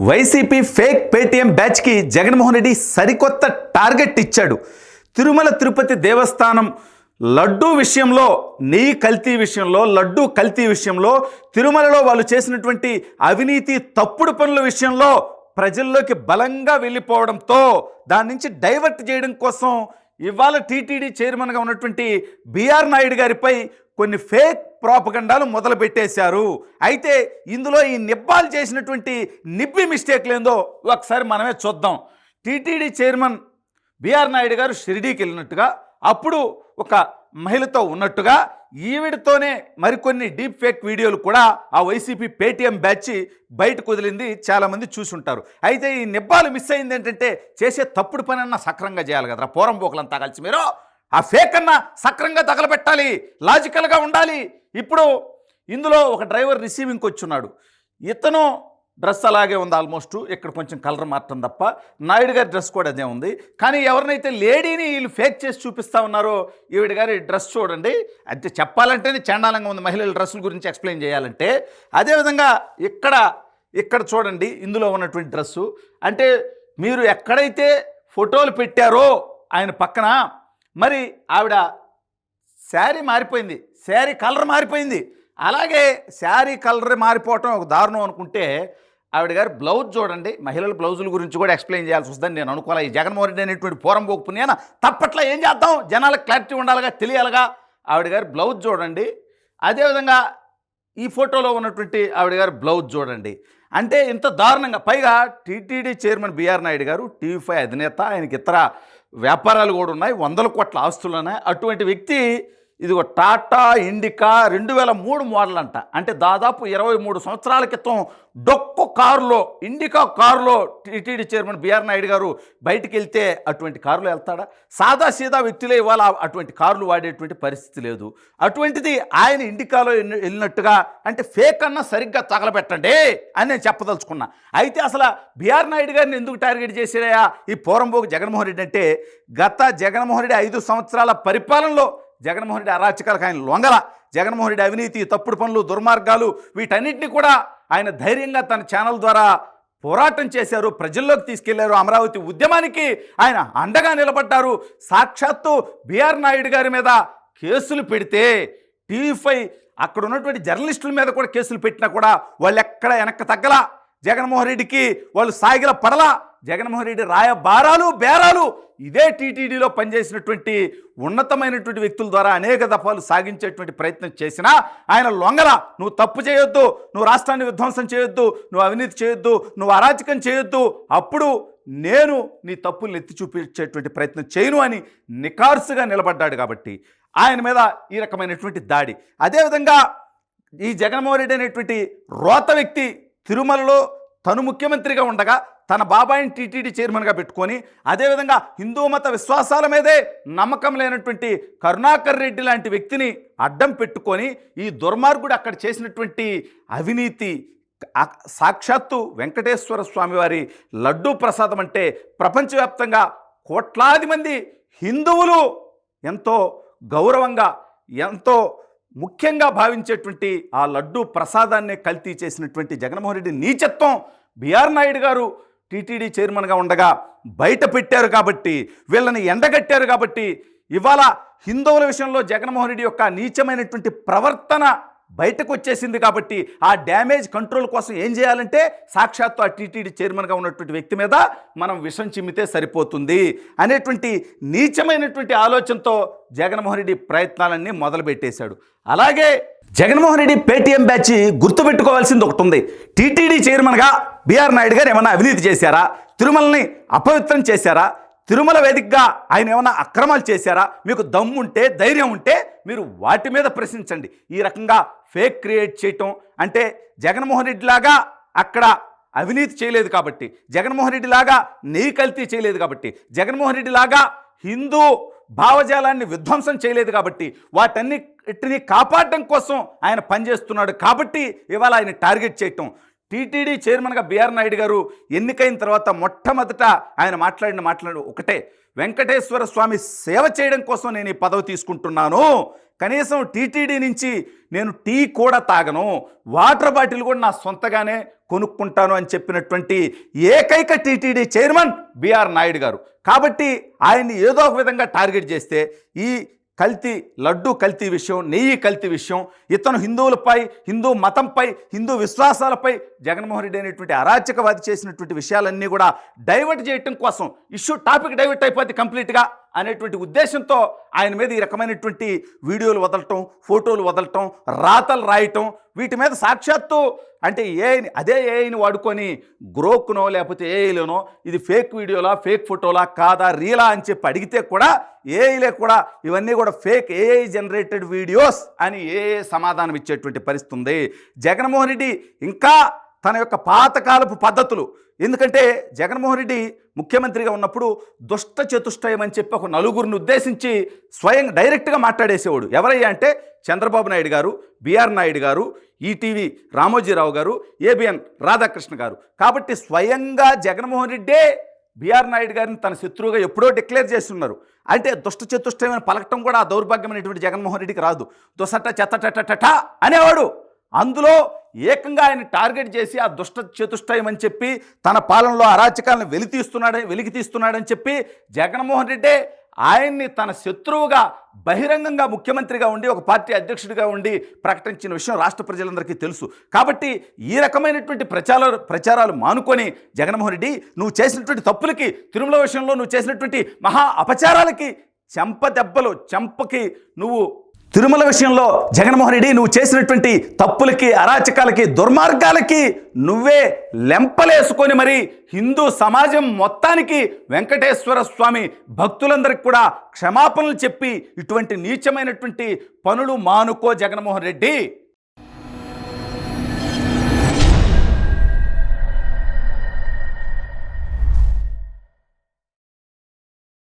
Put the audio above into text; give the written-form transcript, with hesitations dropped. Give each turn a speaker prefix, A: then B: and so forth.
A: YCP fake Paytm బ్యాచ్కి జగన్మోహన్ రెడ్డి సరికొత్త target ఇచ్చాడు. తిరుమల తిరుపతి దేవస్థానం లడ్డూ విషయంలో, నెయ్యి కల్తీ విషయంలో, లడ్డూ కల్తీ విషయంలో, తిరుమలలో వాళ్ళు చేసినటువంటి అవినీతి తప్పుడు పనుల విషయంలో ప్రజల్లోకి బలంగా వెళ్ళిపోవడంతో దాని నుంచి డైవర్ట్ చేయడం కోసం ఇవాళ టీటీడీ చైర్మన్గా ఉన్నటువంటి బిఆర్ నాయుడు గారిపై కొన్ని ఫేక్ ప్రాపగండాలు మొదలు పెట్టేశారు. అయితే ఇందులో ఈ నిబ్బాలు చేసినటువంటి నిబ్బి మిస్టేక్లు ఏందో ఒకసారి మనమే చూద్దాం. టీటీడీ చైర్మన్ బిఆర్ నాయుడు గారు షిరిడీకి వెళ్ళినట్టుగా, అప్పుడు ఒక మహిళతో ఉన్నట్టుగా, ఈవిడతోనే మరికొన్ని డీప్ ఫేక్ వీడియోలు కూడా ఆ వైసీపీ పేటీఎం బ్యాచ్ బయటకు వదిలింది. చాలామంది చూసుంటారు. అయితే ఈ నిబ్బాలు మిస్ అయింది ఏంటంటే, చేసే తప్పుడు పని అన్నా సక్రంగా చేయాలి కదరా పోరం పోకలంతా కలిసి. మీరు ఆ ఫేక్ అన్నా సక్రంగా తగలబెట్టాలి, లాజికల్గా ఉండాలి. ఇప్పుడు ఇందులో ఒక డ్రైవర్ రిసీవింగ్కి వచ్చున్నాడు. ఇతను డ్రెస్ అలాగే ఉంది, ఆల్మోస్ట్ ఇక్కడ కొంచెం కలర్ మారటం తప్ప. నాయుడు గారి డ్రెస్ కూడా అదే ఉంది. కానీ ఎవరినైతే లేడీని వీళ్ళు ఫేక్ చేసి చూపిస్తూ ఉన్నారో, ఈవిడ గారి డ్రెస్ చూడండి. అంటే చెప్పాలంటేనే చండాలంగా ఉంది మహిళల డ్రెస్సుల గురించి ఎక్స్ప్లెయిన్ చేయాలంటే. అదేవిధంగా ఇక్కడ చూడండి, ఇందులో ఉన్నటువంటి డ్రెస్సు. అంటే మీరు ఎక్కడైతే ఫోటోలు పెట్టారో ఆయన పక్కన, మరి ఆవిడ శారీ మారిపోయింది, శారీ కలర్ మారిపోయింది. అలాగే శారీ కలర్ మారిపోవటం ఒక దారుణం అనుకుంటే, ఆవిడ గారు బ్లౌజ్ చూడండి. మహిళల బ్లౌజుల గురించి కూడా ఎక్స్ప్లెయిన్ చేయాల్సి వస్తుందని నేను అనుకోవాలి. ఈ జగన్మోహన్ రెడ్డి అనేటువంటి పోరం పోకపోయినా తప్పట్లా ఏం చేద్దాం, జనాలకు క్లారిటీ ఉండాలిగా, తెలియాలిగా. ఆవిడ గారు బ్లౌజ్ చూడండి. అదేవిధంగా ఈ ఫోటోలో ఉన్నటువంటి ఆవిడ గారు బ్లౌజ్ చూడండి. అంటే ఇంత దారుణంగా, పైగా టీటీడీ చైర్మన్ బిఆర్ నాయుడు గారు టీవీ5 అధినేత, ఆయనకి ఇతర వ్యాపారాలు కూడా ఉన్నాయి, 100 కోట్ల ఆస్తులు ఉన్నాయి. అటువంటి వ్యక్తి ఇదిగో టాటా ఇండికా 2003 మోడల్ అంట. అంటే దాదాపు 23 సంవత్సరాల క్రితం డొక్కు కారులో, ఇండికా కారులో టీటీడీ చైర్మన్ బిఆర్ నాయుడు గారు బయటికి వెళ్తే అటువంటి కారులో వెళ్తాడా? సాదా సీదా వ్యక్తులే ఇవాళ అటువంటి కార్లు వాడేటువంటి పరిస్థితి లేదు. అటువంటిది ఆయన ఇండికాలో వెళ్ళినట్టుగా, అంటే ఫేక్ అన్నా సరిగ్గా తగలబెట్టండి అని నేను చెప్పదలుచుకున్నా. అయితే అసలు బిఆర్ నాయుడు గారిని ఎందుకు టార్గెట్ చేసాడయా ఈ పోరంబోకు జగన్మోహన్ రెడ్డి అంటే, గత జగన్మోహన్ రెడ్డి 5 సంవత్సరాల పరిపాలనలో జగన్మోహన్ రెడ్డి అరాచకాలకు ఆయన లొంగల. జగన్మోహన్ రెడ్డి అవినీతి, తప్పుడు పనులు, దుర్మార్గాలు, వీటన్నిటిని కూడా ఆయన ధైర్యంగా తన ఛానల్ ద్వారా పోరాటం చేశారు, ప్రజల్లోకి తీసుకెళ్లారు. అమరావతి ఉద్యమానికి ఆయన అండగా నిలబడ్డారు. సాక్షాత్తు బిఆర్ నాయుడు గారి మీద కేసులు పెడితే, టీవీ5 అక్కడ ఉన్నటువంటి జర్నలిస్టుల మీద కూడా కేసులు పెట్టినా కూడా వాళ్ళు ఎక్కడ వెనక్కి తగ్గల. జగన్మోహన్ రెడ్డికి వాళ్ళు సాగిల పడలా. జగన్మోహన్ రెడ్డి రాయబారాలు, బేరాలు ఇదే టీటీడీలో పనిచేసినటువంటి ఉన్నతమైనటువంటి వ్యక్తుల ద్వారా అనేక దఫాలు సాగించేటువంటి ప్రయత్నం చేసినా ఆయన లొంగల. నువ్వు తప్పు చేయొద్దు, నువ్వు రాష్ట్రాన్ని విధ్వంసం చేయొద్దు, నువ్వు అవినీతి చేయొద్దు, నువ్వు అరాచకం చేయొద్దు, అప్పుడు నేను నీ తప్పుల్ని ఎత్తి చూపించేటువంటి ప్రయత్నం చేయను అని నికార్సుగా నిలబడ్డాడు. కాబట్టి ఆయన మీద ఈ రకమైనటువంటి దాడి. అదేవిధంగా ఈ జగన్మోహన్ రెడ్డి అనేటువంటి రోత వ్యక్తి తిరుమలలో తను ముఖ్యమంత్రిగా ఉండగా తన బాబాయిని టీటీడీ చైర్మన్గా పెట్టుకొని, అదేవిధంగా హిందూ మత విశ్వాసాల మీదే నమ్మకం లేనటువంటి కరుణాకర్ రెడ్డి లాంటి వ్యక్తిని అడ్డం పెట్టుకొని ఈ దుర్మార్గుడు అక్కడ చేసినటువంటి అవినీతి, సాక్షాత్తు వెంకటేశ్వర స్వామి వారి లడ్డూ ప్రసాదం అంటే ప్రపంచవ్యాప్తంగా కోట్లాది మంది హిందువులు ఎంతో గౌరవంగా, ఎంతో ముఖ్యంగా భావించేటువంటి ఆ లడ్డూ ప్రసాదాన్నే కల్తీ చేసినటువంటి జగన్మోహన్ రెడ్డి నీచత్వం బిఆర్ నాయుడు గారు టీటీడీ చైర్మన్గా ఉండగా బయట పెట్టారు. కాబట్టి వీళ్ళని ఎండగట్టారు. కాబట్టి ఇవాళ హిందువుల విషయంలో జగన్మోహన్ రెడ్డి యొక్క నీచమైనటువంటి ప్రవర్తన బయటకు వచ్చేసింది. కాబట్టి ఆ డ్యామేజ్ కంట్రోల్ కోసం ఏం చేయాలంటే, సాక్షాత్తు ఆ టీటీడీ చైర్మన్గా ఉన్నటువంటి వ్యక్తి మీద మనం విషం చిమ్మితే సరిపోతుంది అనేటువంటి నీచమైనటువంటి ఆలోచనతో జగన్మోహన్ రెడ్డి ప్రయత్నాలన్నీ మొదలుపెట్టేశాడు. అలాగే జగన్మోహన్ రెడ్డి పేటీఎం బ్యాచ్ గుర్తుపెట్టుకోవాల్సింది ఒకటి ఉంది. టీటీడీ చైర్మన్గా బిఆర్ నాయుడు గారు ఏమన్నా అవినీతి చేశారా? తిరుమలని అపవిత్రం చేశారా? తిరుమల వేదికగా ఆయన ఏమన్నా అక్రమాలు చేశారా? మీకు దమ్ముంటే, ధైర్యం ఉంటే మీరు వాటి మీద ప్రశ్నించండి. ఈ రకంగా ఫేక్ క్రియేట్ చేయటం అంటే, జగన్మోహన్ రెడ్డి లాగా అక్కడ అవినీతి చేయలేదు కాబట్టి, జగన్మోహన్ రెడ్డి లాగా నెయ్యి కల్తీ చేయలేదు కాబట్టి, జగన్మోహన్ రెడ్డి లాగా హిందూ భావజాలాన్ని విధ్వంసం చేయలేదు కాబట్టి, వాటన్నిటిని కాపాడడం కోసం ఆయన పనిచేస్తున్నాడు. కాబట్టి ఇవాళ ఆయన టార్గెట్ చేయటం. టీటీడీ చైర్మన్గా బిఆర్ నాయుడు గారు ఎన్నికైన తర్వాత మొట్టమొదట ఆయన మాట్లాడిన ఒకటే, వెంకటేశ్వర స్వామి సేవ చేయడం కోసం నేను ఈ పదవి తీసుకుంటున్నాను, కనీసం టీటీడీ నుంచి నేను టీ కూడా తాగను, వాటర్ బాటిల్ కూడా నా సొంతగానే కొనుక్కుంటాను అని చెప్పినటువంటి ఏకైక టీటీడీ చైర్మన్ బిఆర్ నాయుడు గారు. కాబట్టి ఆయన్ని ఏదో ఒక విధంగా టార్గెట్ చేస్తే ఈ కల్తీ లడ్డు కల్తీ విషయం, నెయ్యి కల్తీ విషయం, ఇతను హిందువులపై, హిందూ మతంపై, హిందూ విశ్వాసాలపై జగన్మోహన్ రెడ్డి అనేటువంటి అరాచకవాది చేసినటువంటి విషయాలన్నీ కూడా డైవర్ట్ చేయటం కోసం, టాపిక్ డైవర్ట్ అయిపోద్ది కంప్లీట్గా అనేటువంటి ఉద్దేశంతో ఆయన మీద ఈ రకమైనటువంటి వీడియోలు వదలటం, ఫోటోలు వదలటం, రాతలు రాయటం, వీటి మీద సాక్షాత్తు అంటే అదే ఏఐని వాడుకొని గ్రోక్నో లేకపోతే ఏఐలోనో ఇది ఫేక్ వీడియోలా, ఫేక్ ఫోటోలా, కాదా, రీలా అని చెప్పి అడిగితే కూడా ఏఐలే కూడా ఇవన్నీ కూడా ఫేక్, ఏఐ జనరేటెడ్ వీడియోస్ అని సమాధానం ఇచ్చేటువంటి పరిస్థితి ఉంది. జగన్మోహన్ రెడ్డి ఇంకా తన యొక్క పాతకాలపు పద్ధతులు, ఎందుకంటే జగన్మోహన్ రెడ్డి ముఖ్యమంత్రిగా ఉన్నప్పుడు దుష్ట చతుష్టయం అని చెప్పి ఒక నలుగురిని ఉద్దేశించి స్వయం డైరెక్ట్గా మాట్లాడేసేవాడు. ఎవరయ్యా అంటే చంద్రబాబు నాయుడు గారు, బిఆర్ నాయుడు గారు, ఈటీవీ రామోజీరావు గారు, ఏబిఎన్ రాధాకృష్ణ గారు. కాబట్టి స్వయంగా జగన్మోహన్ రెడ్డే బిఆర్ నాయుడు గారిని తన శత్రువుగా ఎప్పుడో డిక్లేర్ చేస్తున్నారు. అంటే దుష్ట చతుష్టయమని పలకటం కూడా ఆ దౌర్భాగ్యమైనటువంటి జగన్మోహన్ రెడ్డికి రాదు. దుసట చెత్తటట అనేవాడు. అందులో ఏకంగా ఆయన టార్గెట్ చేసి ఆ దుష్ట చతుష్టయం అని చెప్పి తన పాలనలో అరాచకాలను వెలికి తీస్తున్నాడని చెప్పి జగన్మోహన్ రెడ్డి ఆయన్ని తన శత్రువుగా బహిరంగంగా ముఖ్యమంత్రిగా ఉండి ఒక పార్టీ అధ్యక్షుడిగా ఉండి ప్రకటించిన విషయం రాష్ట్ర ప్రజలందరికీ తెలుసు. కాబట్టి ఈ రకమైనటువంటి ప్రచారాలు మానుకొని జగన్మోహన్ రెడ్డి నువ్వు చేసినటువంటి తప్పులకి, తిరుమల విషయంలో నువ్వు చేసినటువంటి మహా అపచారాలకి, చెంపకి నువ్వు తిరుమల విషయంలో జగన్మోహన్ రెడ్డి నువ్వు చేసినటువంటి తప్పులకి, అరాచకాలకి, దుర్మార్గాలకి నువ్వే లెంపలేసుకొని మరి హిందూ సమాజం మొత్తానికి, వెంకటేశ్వర స్వామి భక్తులందరికీ కూడా క్షమాపణలు చెప్పి ఇటువంటి నీచమైనటువంటి పనులు మానుకో జగన్మోహన్ రెడ్డి.